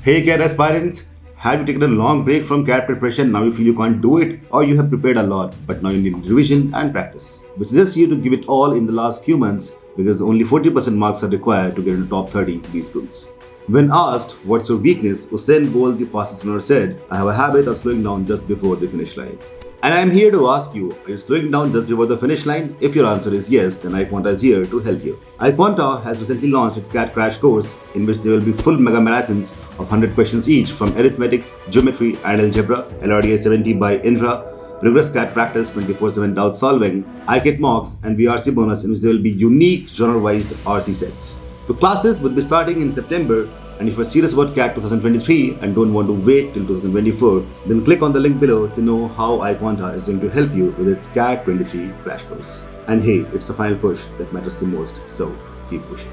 Hey CAT aspirants, have you taken a long break from CAT preparation, now you feel you can't do it, or you have prepared a lot but now you need revision and practice? We suggest you to give it all in the last few months because only 40% marks are required to get into top 30 B schools. When asked what's your weakness, Usain Bolt, the fastest runner, said, I have a habit of slowing down just before the finish line. And I am here to ask you, are you slowing down just before the finish line? If your answer is yes, then iQuanta is here to help you. iQuanta has recently launched its CAT crash course in which there will be full mega marathons of 100 questions each from arithmetic, geometry and algebra, LRDA 70 by Indra, rigorous CAT practice, 24/7 doubt solving, iKit mocks and VRC bonus in which there will be unique genre-wise RC sets. The classes will be starting in September, and if you're serious about CAT 2023 and don't want to wait till 2024, then click on the link below to know how iQuanta is going to help you with its CAT 23 crash course. And hey, it's the final push that matters the most, so keep pushing.